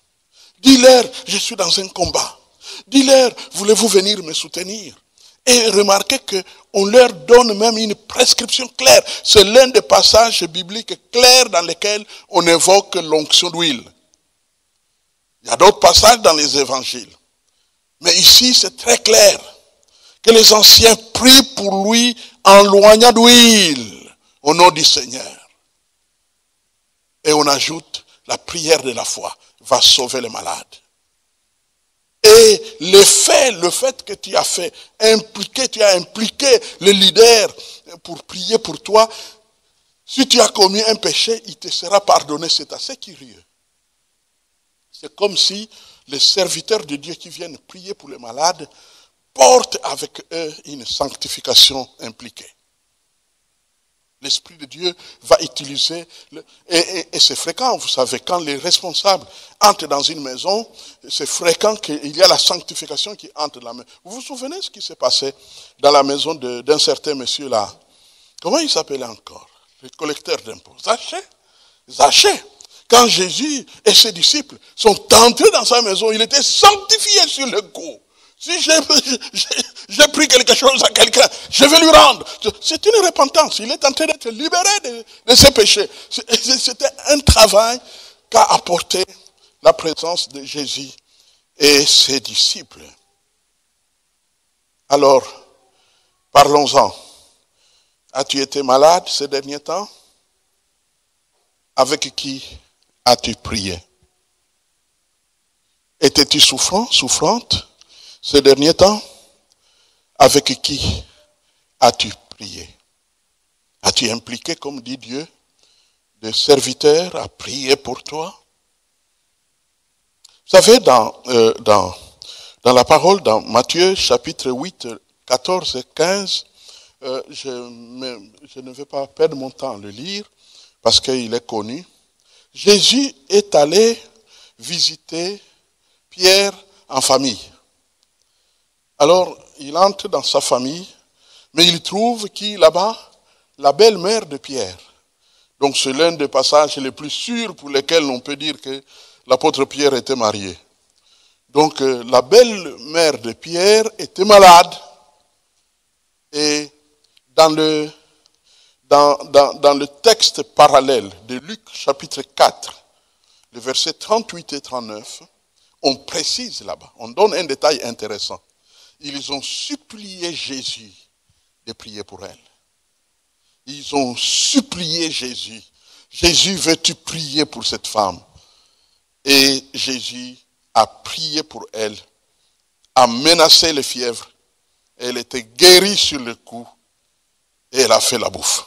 Dis-leur, je suis dans un combat. Dis-leur, voulez-vous venir me soutenir? Et remarquez qu'on leur donne même une prescription claire. C'est l'un des passages bibliques clairs dans lesquels on évoque l'onction d'huile. Il y a d'autres passages dans les évangiles. Mais ici, c'est très clair. Que les anciens prient pour lui en loignant d'huile au nom du Seigneur. Et on ajoute, la prière de la foi va sauver les malades. Et le fait que tu as fait, tu as impliqué le leader pour prier pour toi, si tu as commis un péché, il te sera pardonné. C'est assez curieux. C'est comme si les serviteurs de Dieu qui viennent prier pour les malades portent avec eux une sanctification impliquée. L'Esprit de Dieu va utiliser, et c'est fréquent, vous savez, quand les responsables entrent dans une maison, c'est fréquent qu'il y a la sanctification qui entre dans la maison. Vous vous souvenez ce qui s'est passé dans la maison d'un certain monsieur là? Comment il s'appelait encore? Le collecteur d'impôts. Zachée. Quand Jésus et ses disciples sont entrés dans sa maison, il était sanctifié sur le coup. Si j'ai pris quelque chose à quelqu'un, je vais lui rendre. C'est une repentance. Il est en train d'être libéré de ses péchés. C'était un travail qu'a apporté la présence de Jésus et ses disciples. Alors, parlons-en. As-tu été malade ces derniers temps? Avec qui as-tu prié? Étais-tu souffrante? Ces derniers temps, avec qui as-tu prié? As-tu impliqué, comme dit Dieu, des serviteurs à prier pour toi? Vous savez, dans la parole, dans Matthieu chapitre 8, 14 et 15, je ne vais pas perdre mon temps à le lire parce qu'il est connu. Jésus est allé visiter Pierre en famille. Alors, il entre dans sa famille, mais il trouve qui là-bas? La belle-mère de Pierre. Donc, c'est l'un des passages les plus sûrs pour lesquels on peut dire que l'apôtre Pierre était marié. Donc, la belle-mère de Pierre était malade. Et dans le texte parallèle de Luc chapitre 4, les versets 38 et 39, on précise là-bas, on donne un détail intéressant. Ils ont supplié Jésus de prier pour elle. Ils ont supplié Jésus. Jésus, veux-tu prier pour cette femme? Et Jésus a prié pour elle, a menacé les fièvres. Elle était guérie sur le coup et elle a fait la bouffe.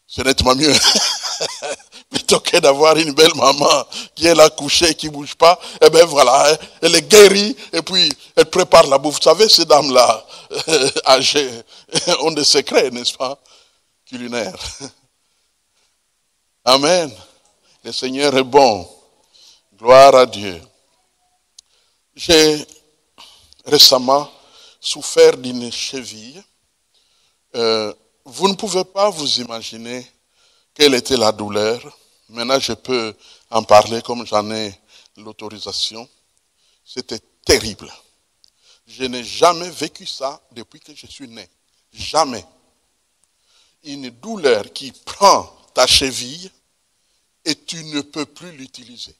C'est nettement mieux. Plutôt que d'avoir une belle maman qui est là couchée, qui ne bouge pas, eh bien voilà, elle est guérie et puis elle prépare la bouffe. Vous savez, ces dames-là, âgées, ont des secrets, n'est-ce pas, culinaires. Amen. Le Seigneur est bon. Gloire à Dieu. J'ai récemment souffert d'une cheville. Vous ne pouvez pas vous imaginer quelle était la douleur. Maintenant, je peux en parler comme j'en ai l'autorisation. C'était terrible. Je n'ai jamais vécu ça depuis que je suis né. Jamais. Une douleur qui prend ta cheville et tu ne peux plus l'utiliser.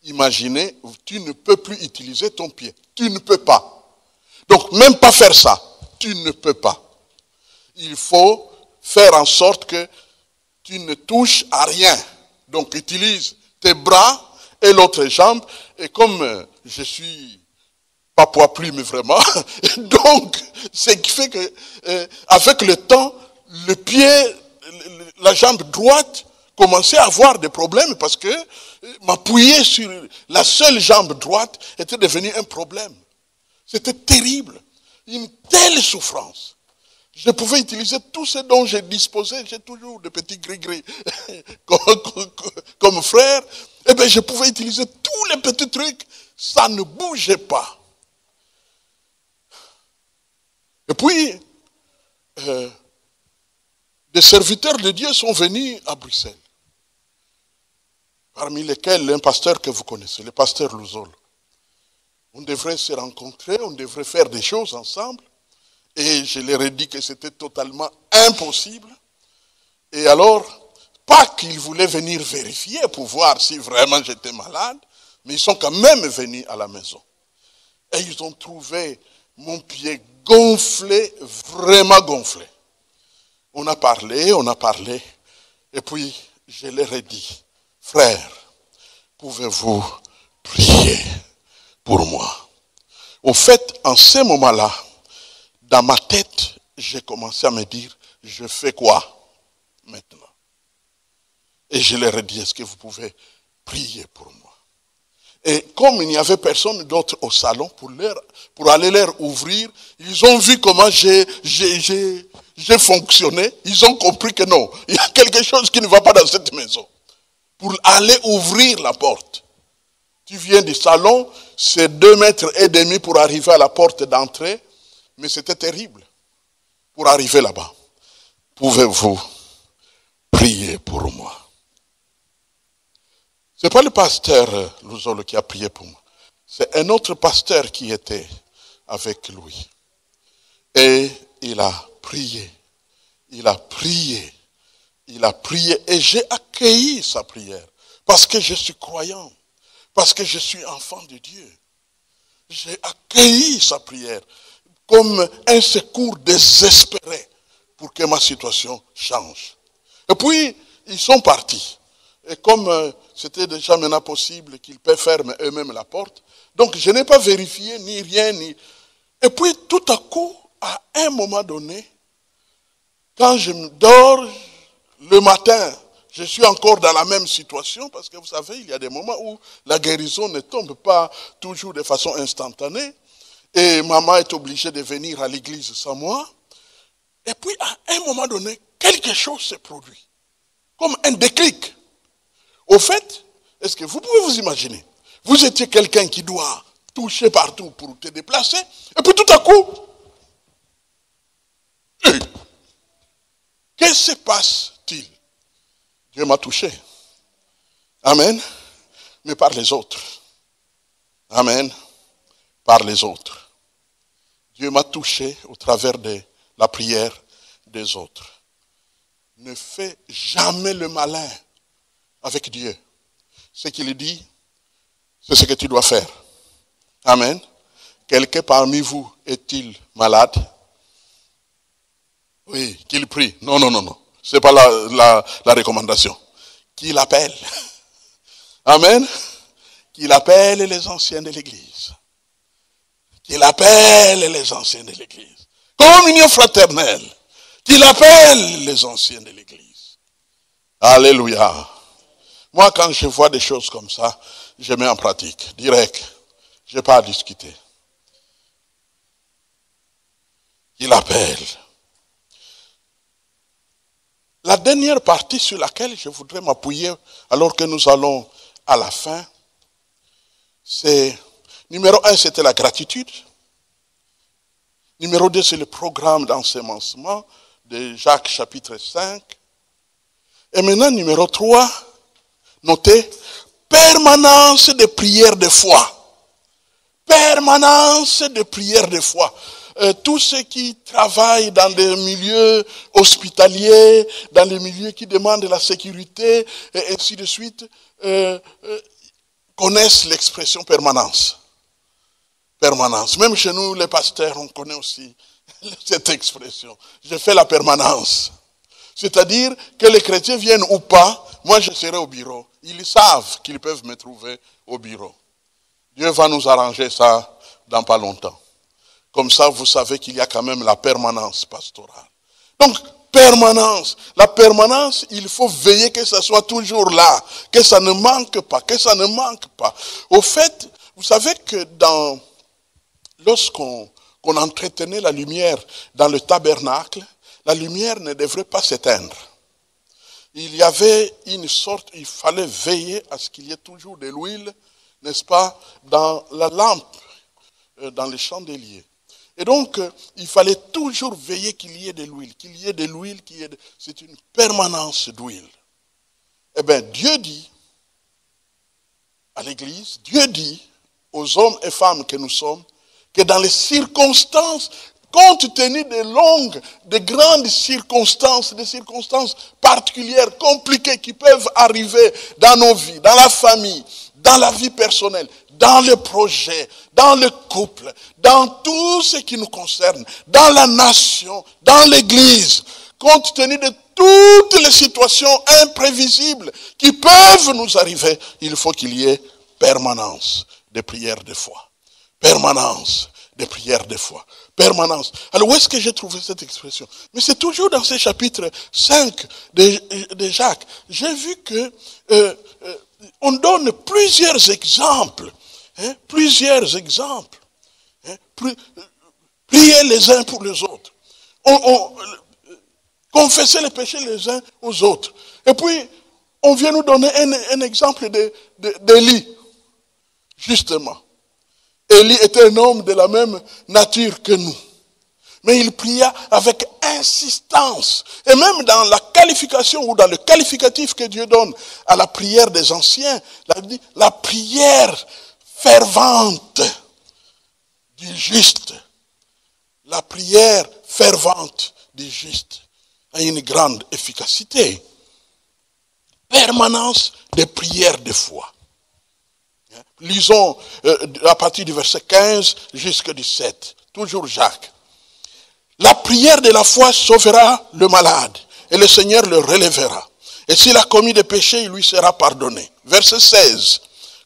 Imaginez, tu ne peux plus utiliser ton pied. Tu ne peux pas. Donc, même pas faire ça. Tu ne peux pas. Il faut faire en sorte que tu ne touches à rien. Donc, utilise tes bras et l'autre jambe. Et comme je suis pas poids plume vraiment, donc, ce qui fait que, avec le temps, le pied, la jambe droite commençait à avoir des problèmes parce que m'appuyer sur la seule jambe droite était devenu un problème. C'était terrible. Une telle souffrance. Je pouvais utiliser tout ce dont j'ai disposé. J'ai toujours des petits gris-gris comme frère. Eh bien, je pouvais utiliser tous les petits trucs. Ça ne bougeait pas. Et puis, des serviteurs de Dieu sont venus à Bruxelles. Parmi lesquels un pasteur que vous connaissez, le pasteur Louzol. On devrait se rencontrer, on devrait faire des choses ensemble. Et je leur ai dit que c'était totalement impossible. Et alors, pas qu'ils voulaient venir vérifier pour voir si vraiment j'étais malade, mais ils sont quand même venus à la maison. Et ils ont trouvé mon pied gonflé, vraiment gonflé. On a parlé, et puis je leur ai dit, frère, pouvez-vous prier pour moi? Au fait, en ce moment-là, dans ma tête, j'ai commencé à me dire, je fais quoi maintenant? Et je leur ai dit, est-ce que vous pouvez prier pour moi? Et comme il n'y avait personne d'autre au salon pour aller leur ouvrir, ils ont vu comment j'ai fonctionné. Ils ont compris que non, il y a quelque chose qui ne va pas dans cette maison. Pour aller ouvrir la porte. Tu viens du salon, c'est 2,5 mètres pour arriver à la porte d'entrée. Mais c'était terrible pour arriver là-bas. Pouvez-vous prier pour moi? Ce n'est pas le pasteur Louzol qui a prié pour moi. C'est un autre pasteur qui était avec lui. Et il a prié. Il a prié. Il a prié. Et j'ai accueilli sa prière. Parce que je suis croyant. Parce que je suis enfant de Dieu. J'ai accueilli sa prière comme un secours désespéré pour que ma situation change. Et puis, ils sont partis. Et comme c'était déjà maintenant possible qu'ils peuvent fermer eux-mêmes la porte, donc je n'ai pas vérifié ni rien, Et puis tout à coup, à un moment donné, quand je me dors le matin, je suis encore dans la même situation parce que vous savez, il y a des moments où la guérison ne tombe pas toujours de façon instantanée et maman est obligée de venir à l'église sans moi. Et puis à un moment donné, quelque chose se produit, comme un déclic. Au fait, est-ce que vous pouvez vous imaginer, vous étiez quelqu'un qui doit toucher partout pour te déplacer, et puis tout à coup, que se passe-t-il? Dieu m'a touché. Amen. Mais par les autres. Amen. Par les autres. Dieu m'a touché au travers de la prière des autres. Ne fais jamais le malin avec Dieu. Ce qu'il dit, c'est ce que tu dois faire. Amen. Quelqu'un parmi vous est-il malade? Oui, qu'il prie. Non. Ce n'est pas la recommandation. Qu'il appelle. Amen. Qu'il appelle les anciens de l'église. Qu'il appelle les anciens de l'église. Communion fraternelle. Qu'il appelle les anciens de l'église. Alléluia. Moi, quand je vois des choses comme ça, je mets en pratique. Direct. Je n'ai pas à discuter. Qu'il appelle. La dernière partie sur laquelle je voudrais m'appuyer, alors que nous allons à la fin, c'est, numéro 1, c'était la gratitude. Numéro 2, c'est le programme d'ensemencement de Jacques chapitre 5. Et maintenant, numéro 3, notez, permanence de prière de foi. Permanence de prière de foi. Tous ceux qui travaillent dans des milieux hospitaliers, dans des milieux qui demandent la sécurité, et ainsi de suite, connaissent l'expression permanence. Permanence. Même chez nous, les pasteurs, on connaît aussi cette expression. Je fais la permanence. C'est-à-dire que les chrétiens viennent ou pas, moi je serai au bureau. Ils savent qu'ils peuvent me trouver au bureau. Dieu va nous arranger ça dans pas longtemps. Comme ça, vous savez qu'il y a quand même la permanence pastorale. Donc, permanence. La permanence, il faut veiller que ça soit toujours là. Que ça ne manque pas. Que ça ne manque pas. Au fait, vous savez que lorsqu'on entretenait la lumière dans le tabernacle, la lumière ne devrait pas s'éteindre. Il y avait une sorte, il fallait veiller à ce qu'il y ait toujours de l'huile, n'est-ce pas, dans la lampe, dans les chandeliers. Et donc, il fallait toujours veiller qu'il y ait de l'huile, c'est une permanence d'huile. Eh bien, Dieu dit à l'Église, Dieu dit aux hommes et femmes que nous sommes, que dans les circonstances, compte tenu de grandes circonstances, des circonstances particulières, compliquées qui peuvent arriver dans nos vies, dans la famille, dans la vie personnelle, dans le projet, dans le couple, dans tout ce qui nous concerne, dans la nation, dans l'église, compte tenu de toutes les situations imprévisibles qui peuvent nous arriver, il faut qu'il y ait permanence de prière de foi. Permanence de prière de foi. Permanence. Alors où est-ce que j'ai trouvé cette expression? Mais c'est toujours dans ce chapitre 5 de Jacques. J'ai vu que on donne plusieurs exemples. Plusieurs exemples. Prier les uns pour les autres. Confesser les péchés les uns aux autres. Et puis, on vient nous donner un exemple d'Élie. Justement. Élie était un homme de la même nature que nous. Mais il pria avec insistance. Et même dans la qualification ou dans le qualificatif que Dieu donne à la prière des anciens, la prière fervente du juste. La prière fervente du juste a une grande efficacité. Permanence des prières de foi. Lisons à partir du verset 15 jusqu'à 17. Toujours Jacques. La prière de la foi sauvera le malade et le Seigneur le relèvera. Et s'il a commis des péchés, il lui sera pardonné. Verset 16.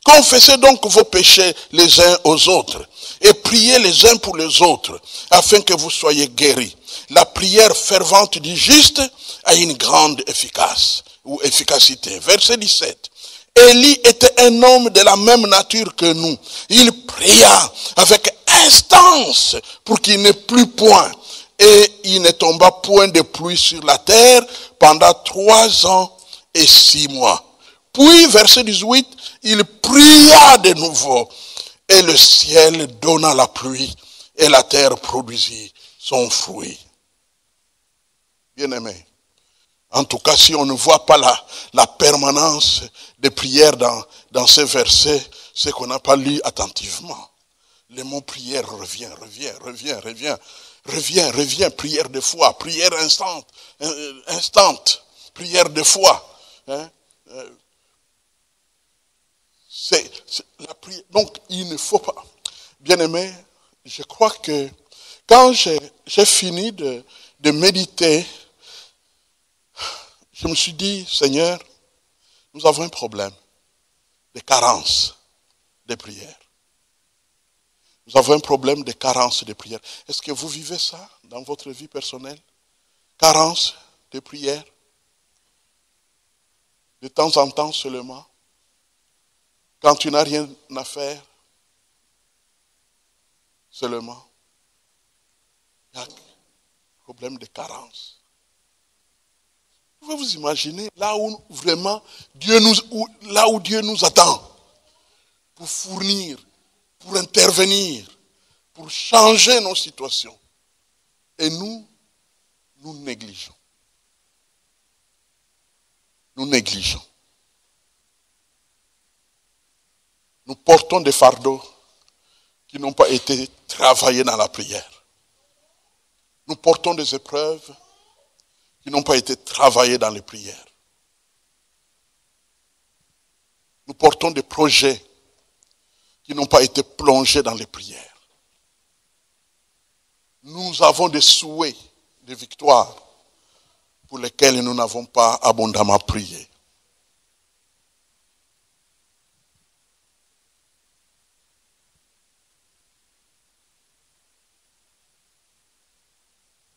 Confessez donc vos péchés les uns aux autres et priez les uns pour les autres afin que vous soyez guéris. La prière fervente du juste a une grande efficacité. Verset 17. Élie était un homme de la même nature que nous. Il pria avec instance pour qu'il n'ait plus point. Et il ne tomba point de pluie sur la terre pendant 3 ans et 6 mois. Puis, verset 18, il pria de nouveau. Et le ciel donna la pluie. Et la terre produisit son fruit. Bien-aimés. En tout cas, si on ne voit pas la permanence des prières dans ces versets, c'est qu'on n'a pas lu attentivement. Le mot prière revient, prière de foi, prière instante, prière de foi. Hein? C'est la prière. Donc, il ne faut pas. Bien-aimé, je crois que quand j'ai fini de méditer, je me suis dit, Seigneur, nous avons un problème de carence de prière. Nous avons un problème de carence de prière. Est-ce que vous vivez ça dans votre vie personnelle? Carence de prière? De temps en temps seulement? Quand tu n'as rien à faire? Seulement? Il y a un problème de carence. Vous pouvez vous imaginer là où vraiment Dieu nous attend pour fournir, pour intervenir, pour changer nos situations. Et nous négligeons. Nous négligeons. Nous portons des fardeaux qui n'ont pas été travaillés dans la prière. Nous portons des épreuves qui n'ont pas été travaillées dans les prières. Nous portons des projets qui n'ont pas été plongés dans les prières. Nous avons des souhaits de victoire pour lesquels nous n'avons pas abondamment prié.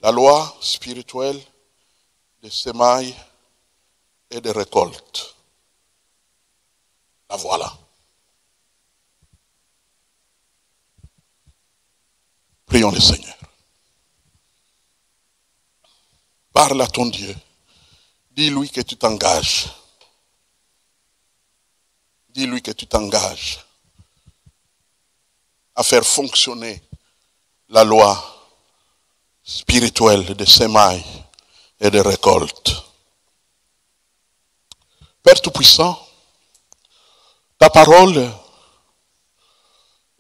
La loi spirituelle de semailles et de récoltes. La voilà. Prions le Seigneur. Parle à ton Dieu. Dis-lui que tu t'engages. Dis-lui que tu t'engages à faire fonctionner la loi spirituelle de semailles et de récoltes. Père Tout-Puissant, ta parole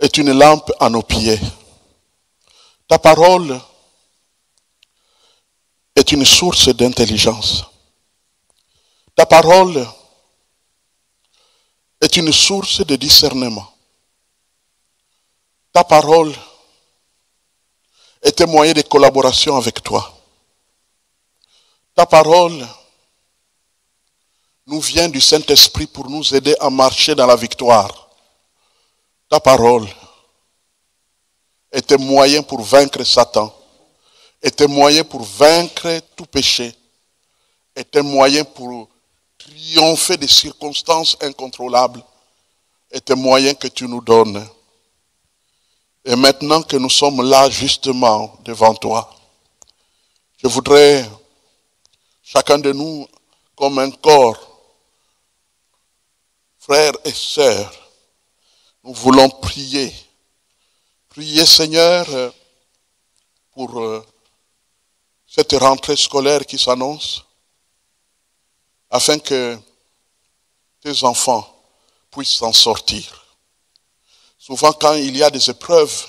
est une lampe à nos pieds. Ta parole est une source d'intelligence. Ta parole est une source de discernement. Ta parole est un moyen de collaboration avec toi. Ta parole nous vient du Saint-Esprit pour nous aider à marcher dans la victoire. Ta parole est un moyen pour vaincre Satan, est un moyen pour vaincre tout péché, est un moyen pour triompher des circonstances incontrôlables, est un moyen que tu nous donnes. Et maintenant que nous sommes là justement devant toi, je voudrais, chacun de nous, comme un corps, frères et sœurs, nous voulons prier. Prier, Seigneur, pour cette rentrée scolaire qui s'annonce, afin que tes enfants puissent s'en sortir. Souvent, quand il y a des épreuves,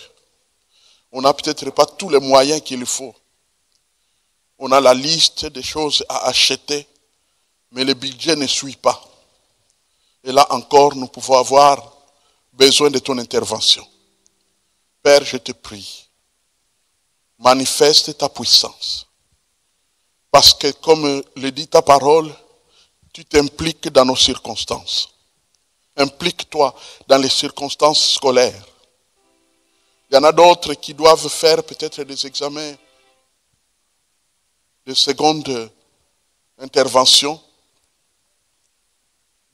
on n'a peut-être pas tous les moyens qu'il faut. On a la liste des choses à acheter, mais le budget ne suit pas. Et là encore, nous pouvons avoir besoin de ton intervention. Père, je te prie, manifeste ta puissance. Parce que, comme le dit ta parole, tu t'impliques dans nos circonstances. Implique-toi dans les circonstances scolaires. Il y en a d'autres qui doivent faire peut-être des examens de seconde intervention,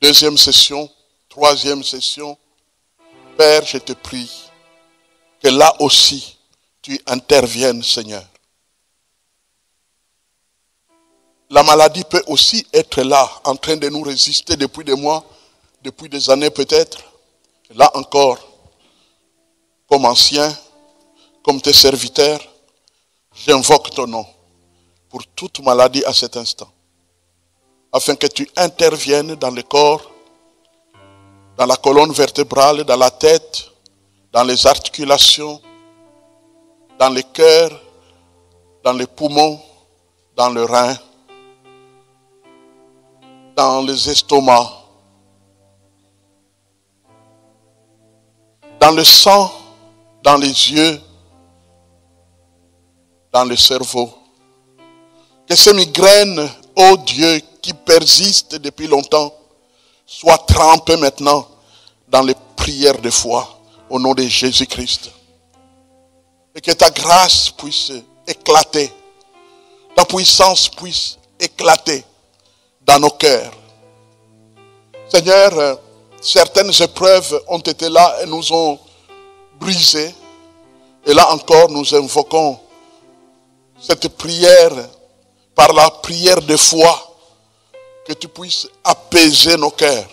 deuxième session, troisième session. Père, je te prie que là aussi, tu interviennes, Seigneur. La maladie peut aussi être là, en train de nous résister depuis des mois, depuis des années peut-être. Là encore, comme ancien, comme tes serviteurs, j'invoque ton nom pour toute maladie à cet instant, afin que tu interviennes dans le corps, dans la colonne vertébrale, dans la tête, dans les articulations, dans le cœur, dans les poumons, dans le rein, dans les estomacs, dans le sang, dans les yeux, dans le cerveau. Que ces migraines, ô Dieu, qui persistent depuis longtemps, soient trempées maintenant dans les prières de foi au nom de Jésus-Christ. Et que ta grâce puisse éclater, ta puissance puisse éclater dans nos cœurs. Seigneur, certaines épreuves ont été là et nous ont brisés. Et là encore, nous invoquons cette prière par la prière de foi, que tu puisses apaiser nos cœurs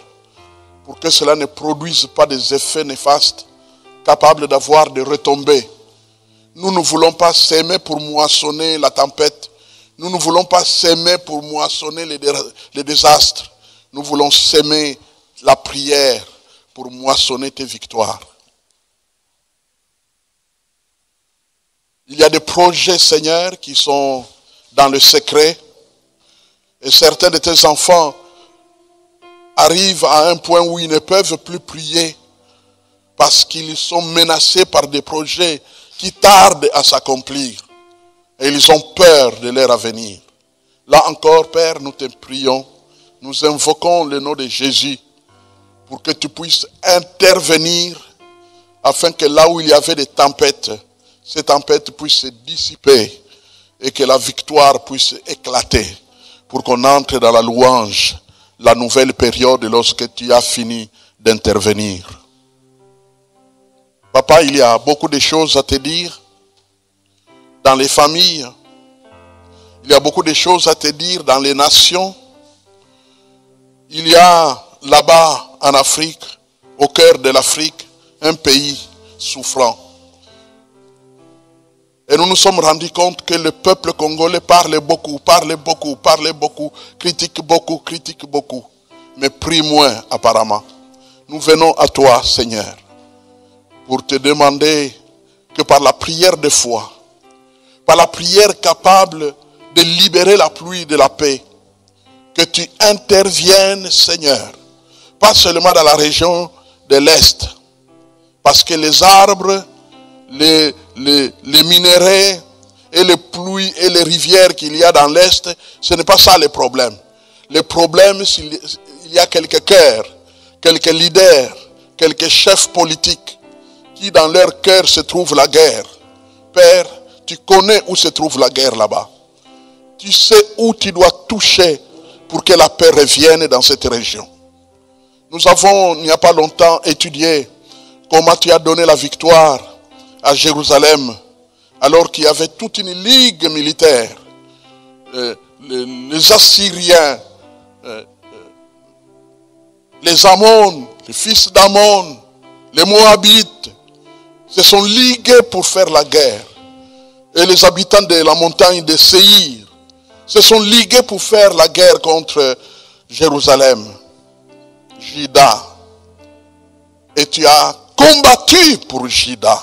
pour que cela ne produise pas des effets néfastes capables d'avoir des retombées. Nous ne voulons pas s'aimer pour moissonner la tempête. Nous ne voulons pas s'aimer pour moissonner les désastres. Nous voulons s'aimer la prière pour moissonner tes victoires. Il y a des projets, Seigneur, qui sont dans le secret. Et certains de tes enfants arrivent à un point où ils ne peuvent plus prier parce qu'ils sont menacés par des projets qui tardent à s'accomplir. Et ils ont peur de leur avenir. Là encore, Père, nous te prions. Nous invoquons le nom de Jésus pour que tu puisses intervenir afin que là où il y avait des tempêtes, ces tempêtes puissent se dissiper et que la victoire puisse éclater pour qu'on entre dans la louange, la nouvelle période lorsque tu as fini d'intervenir. Papa, il y a beaucoup de choses à te dire dans les familles. Il y a beaucoup de choses à te dire dans les nations. Il y a là-bas en Afrique, au cœur de l'Afrique, un pays souffrant. Et nous nous sommes rendus compte que le peuple congolais parle beaucoup, critique beaucoup, mais prie moins apparemment. Nous venons à toi, Seigneur, pour te demander que par la prière de foi, par la prière capable de libérer la pluie de la paix, que tu interviennes, Seigneur, pas seulement dans la région de l'Est, parce que les arbres, les minéraux et les pluies et les rivières qu'il y a dans l'Est, ce n'est pas ça le problème. Le problème, c'est qu'il y a quelques cœurs, quelques leaders, quelques chefs politiques qui dans leur cœur se trouve la guerre. Père, tu connais où se trouve la guerre là-bas. Tu sais où tu dois toucher pour que la paix revienne dans cette région. Nous avons, il n'y a pas longtemps, étudié comment tu as donné la victoire à Jérusalem, alors qu'il y avait toute une ligue militaire. Les Assyriens, les Ammon, les fils d'Ammon, les Moabites, se sont ligués pour faire la guerre. Et les habitants de la montagne de Séir se sont ligués pour faire la guerre contre Jérusalem, Juda. Et tu as combattu pour Juda.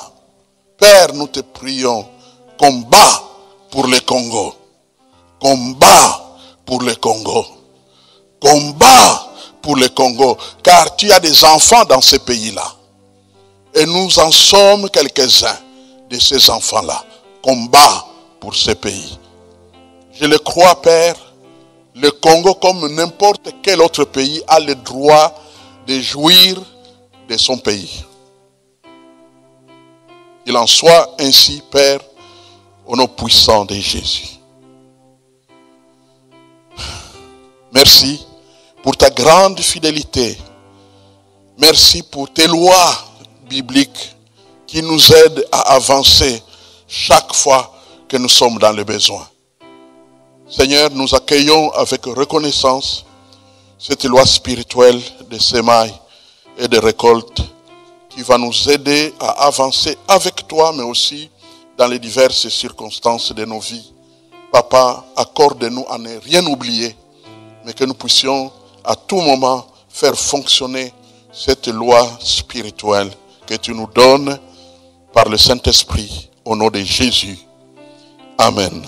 Père, nous te prions, combat pour le Congo. Combat pour le Congo. Combat pour le Congo. Car tu as des enfants dans ce pays-là. Et nous en sommes quelques-uns de ces enfants-là. Combat pour ce pays. Je le crois, Père, le Congo, comme n'importe quel autre pays, a le droit de jouir de son pays. Il en soit ainsi, Père, au nom puissant de Jésus. Merci pour ta grande fidélité. Merci pour tes lois bibliques qui nous aident à avancer chaque fois que nous sommes dans le besoin. Seigneur, nous accueillons avec reconnaissance cette loi spirituelle de semailles et de récolte qui va nous aider à avancer avec toi, mais aussi dans les diverses circonstances de nos vies. Papa, accorde-nous à ne rien oublier, mais que nous puissions à tout moment faire fonctionner cette loi spirituelle que tu nous donnes par le Saint-Esprit, au nom de Jésus. Amen.